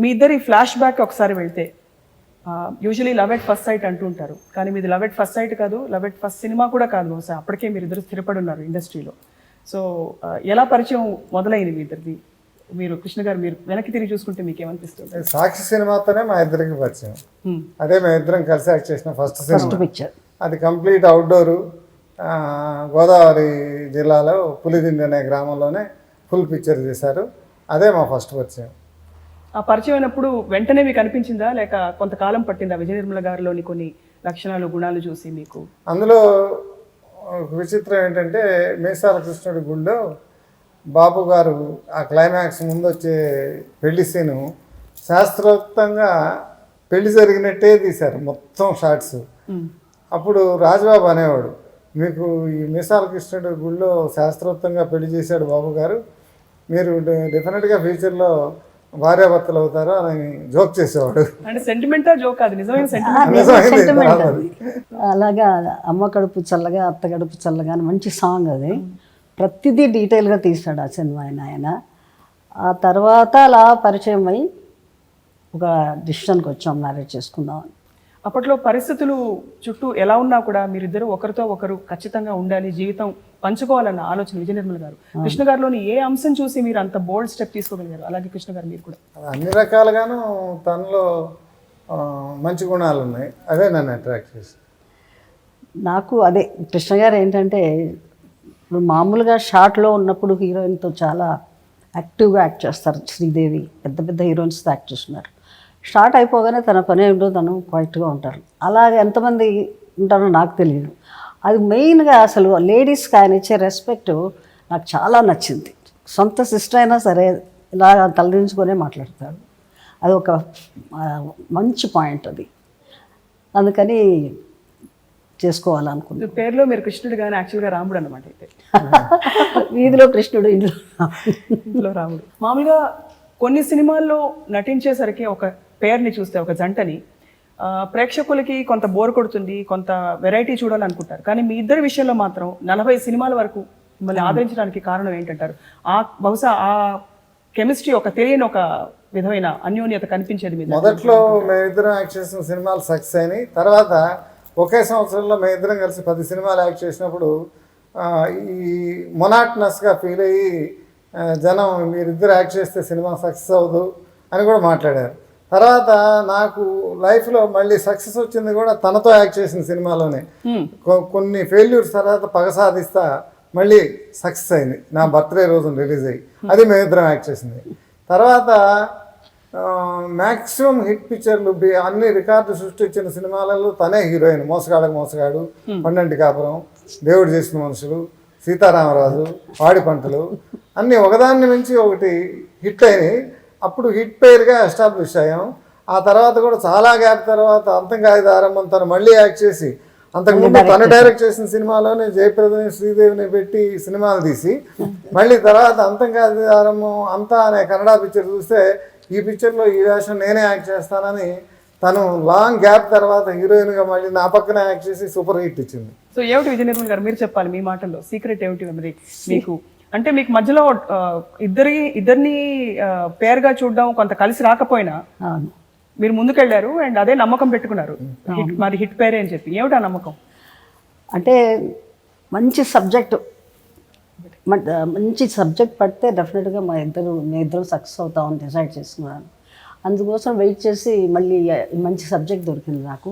మీ ఇద్దరి flash back ఒకసారి వెళ్తే, usually love at first sight అంటుంటారు, కానీ మీది లవ్ ఎట్ ఫస్ట్ సైట్ కాదు, లవ్ ఎట్ ఫస్ట్ సినిమా కూడా కాదు బహుశా. అప్పటికే మీరు ఇద్దరు స్థిరపడి ఉన్నారు ఇండస్ట్రీలో. సో ఎలా పరిచయం మొదలైంది మీ ఇద్దరిది? మీరు కృష్ణ గారు, మీరు వెనక్కి తిరిగి చూసుకుంటే మీకు ఏమనిపిస్తుంది? సాక్షి సినిమాతోనే మా ఇద్దరికి పరిచయం. అదే మేము ఇద్దరం కలిసి యాక్ట్ చేసిన ఫస్ట్ పిక్చర్. అది కంప్లీట్ అవుట్డోరు, గోదావరి జిల్లాలో పులిదిండి అనే గ్రామంలోనే ఫుల్ పిక్చర్ చేశారు. అదే మా ఫస్ట్ పరిచయం. ఆ పరిచయం అయినప్పుడు వెంటనే మీకు అనిపించిందా, లేక కొంతకాలం పట్టిందా విజయ నిర్మల గారిలోని కొన్ని లక్షణాలు, గుణాలు చూసి మీకు? అందులో ఒక విచిత్రం ఏంటంటే, మీసాల కృష్ణుడి గుళ్ళో బాబు గారు ఆ క్లైమాక్స్ ముందు వచ్చే పెళ్లి సీను శాస్త్రోక్తంగా పెళ్లి జరిగినట్టే తీశారు మొత్తం షార్ట్స్. అప్పుడు రాజబాబు అనేవాడు, మీకు ఈ మీసాల కృష్ణుడి గుళ్ళో శాస్త్రోక్తంగా పెళ్లి చేశాడు బాబు గారు, మీరు డెఫినెట్గా ఫ్యూచర్లో భార్యాభర్తలు అవుతారు అని జోక్ చేసేవాడు. అంటే సెంటిమెంటా జోక్? అది నిజమైన సెంటిమెంట్. అలాగా అమ్మ కడుపు చల్లగా అత్త కడుపు చల్లగా అని మంచి సాంగ్ అది. ప్రతిదీ డీటెయిల్గా తీశాడు ఆ సినిమా ఆయన. ఆ తర్వాత అలా పరిచయం అయ్యి ఒక డిసిషన్కి వచ్చాం మ్యారేజ్ చేసుకుందామని. అప్పట్లో పరిస్థితులు చుట్టూ ఎలా ఉన్నా కూడా మీరిద్దరు ఒకరితో ఒకరు ఖచ్చితంగా ఉండాలి, జీవితం పంచుకోవాలన్న ఆలోచన విజయ నిర్మల గారు. కృష్ణ గారిలోని ఏ అంశం చూసి మీరు అంత బోల్డ్ స్టెప్ తీసుకోగలిగారు? అలాగే కృష్ణ గారు మీరు కూడా. అన్ని రకాలుగాను తనలో మంచి గుణాలు ఉన్నాయి, అదే నన్ను అట్రాక్ట్ చేసి. నాకు అదే కృష్ణ గారు ఏంటంటే, ఇప్పుడు మామూలుగా షార్ట్లో ఉన్నప్పుడు హీరోయిన్తో చాలా యాక్టివ్గా యాక్ట్ చేస్తారు. శ్రీదేవి పెద్ద పెద్ద హీరోయిన్స్తో యాక్ట్ చేస్తున్నారు. స్టార్ట్ అయిపోగానే తన పని ఏమిటో తను క్వైట్గా ఉంటారు. అలాగే ఎంతమంది ఉంటారో నాకు తెలియదు. అది మెయిన్గా అసలు లేడీస్కి ఆయన ఇచ్చే రెస్పెక్ట్ నాకు చాలా నచ్చింది. సొంత సిస్టర్ అయినా సరే ఇలా తలదించుకొనే మాట్లాడతాడు. అది ఒక మంచి పాయింట్ అది. అందుకని చేసుకోవాలనుకుంది. పేరులో మీరు కృష్ణుడు కానీ యాక్చువల్గా రాముడు అనమాట. అయితే వీధిలో కృష్ణుడు, ఇంట్లో రాముడు. మామూలుగా కొన్ని సినిమాల్లో నటించేసరికి ఒక పేరుని చూస్తే, ఒక జంటని, ప్రేక్షకులకి కొంత బోర్ కొడుతుంది, కొంత వెరైటీ చూడాలనుకుంటారు. కానీ మీ ఇద్దరి విషయంలో మాత్రం 40 సినిమాల వరకు మిమ్మల్ని ఆదరించడానికి కారణం ఏంటంటారు? బహుశా ఆ కెమిస్ట్రీ, ఒక తెలియని ఒక విధమైన అన్యోన్యత కనిపించేది మీద. మొదట్లో మేమిద్దరం యాక్ట్ చేసిన సినిమాలు సక్సెస్ అయినాయి. తర్వాత ఒకే సంవత్సరంలో మేమిద్దరం కలిసి 10 సినిమాలు యాక్ట్ చేసినప్పుడు ఈ మొనాటనస్గా ఫీల్ అయ్యి జనం మీరిద్దరు యాక్ట్ చేస్తే సినిమా సక్సెస్ అవ్వదు అని కూడా మాట్లాడారు. తర్వాత నాకు లైఫ్లో మళ్ళీ సక్సెస్ వచ్చింది కూడా తనతో యాక్ట్ చేసిన సినిమాలోనే. కొన్ని ఫెయిల్యూర్స్ తర్వాత పగ సాధిస్తా మళ్ళీ సక్సెస్ అయింది, నా బర్త్డే రోజున రిలీజ్ అయ్యి. అది మేమిద్దరం యాక్ట్ చేసింది. తర్వాత మ్యాక్సిమం హిట్ పిక్చర్లు, అన్ని రికార్డు సృష్టించిన సినిమాలలో తనే హీరోయిన్. మోసగాడకు మోసగాడు, పండంటి కాపురం, దేవుడు చేసిన మనుషులు, సీతారామరాజు, పాడి పంటలు, అన్నీ ఒకదాన్ని మించి ఒకటి హిట్ అయినాయి. అప్పుడు హిట్ పేరుగా ఎస్టాబ్లిష్ అయ్యాం. ఆ తర్వాత కూడా చాలా గ్యాప్ తర్వాత అంతంగాది ఆరంభం తను మళ్ళీ యాక్ట్ చేసి, అంతకుముందు తను డైరెక్ట్ చేసిన సినిమాలోనే జయప్రదని, శ్రీదేవిని పెట్టి సినిమాలు తీసి, మళ్ళీ తర్వాత అంతంగాది ఆరంభం అంతా అనే కన్నడ పిక్చర్ చూస్తే, ఈ పిక్చర్లో ఈ వేషం నేనే యాక్ట్ చేస్తానని తను లాంగ్ గ్యాప్ తర్వాత హీరోయిన్గా మళ్ళీ నా పక్కన యాక్ట్ చేసి సూపర్ హిట్ ఇచ్చింది. సో ఏమిటి విజయ నిర్మల్ గారు, మీరు చెప్పాలి మీ మాటల్లో సీక్రెట్ ఏమిటి మరి మీకు? అంటే మీకు మధ్యలో ఇద్దరిని పేరుగా చూడడం కొంత కలిసి రాకపోయినా మీరు ముందుకెళ్ళారు అండ్ అదే నమ్మకం పెట్టుకున్నారు, మరి హిట్ పేరే అని చెప్పి. ఏమిటి ఆ నమ్మకం? అంటే మంచి సబ్జెక్టు పడితే డెఫినెట్గా మీ ఇద్దరు సక్సెస్ అవుతామని డిసైడ్ చేసుకున్నాను. అందుకోసం వెయిట్ చేసి మళ్ళీ మంచి సబ్జెక్ట్ దొరికింది నాకు.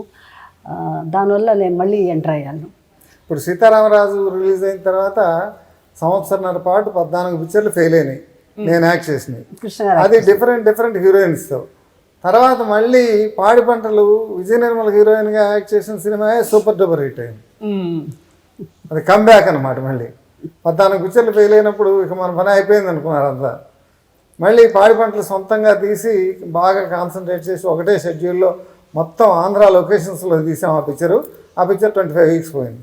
దానివల్ల నేను మళ్ళీ ఎంటర్ అయ్యాను. ఇప్పుడు సీతారామరాజు రిలీజ్ అయిన తర్వాత సంవత్సరంన్నర పాటు 14 పిక్చర్లు ఫెయిల్ అయినాయి నేను యాక్ట్ చేసినాయి. అది డిఫరెంట్ హీరోయిన్స్తో. తర్వాత మళ్ళీ పాడి పంటలు విజయ నిర్మల హీరోయిన్గా యాక్ట్ చేసిన సినిమా సూపర్ డూపర్ హిట్ అయింది. అది కమ్బ్యాక్ అనమాట. మళ్ళీ 14 పిక్చర్లు ఫెయిల్ అయినప్పుడు ఇక మన పని అయిపోయింది అనుకున్నారు అంతా. మళ్ళీ పాడి పంటలు సొంతంగా తీసి బాగా కాన్సన్ట్రేట్ చేసి ఒకటే షెడ్యూల్లో మొత్తం ఆంధ్ర లొకేషన్స్లో తీసాం ఆ పిక్చర్ 25 వీక్స్ పోయింది.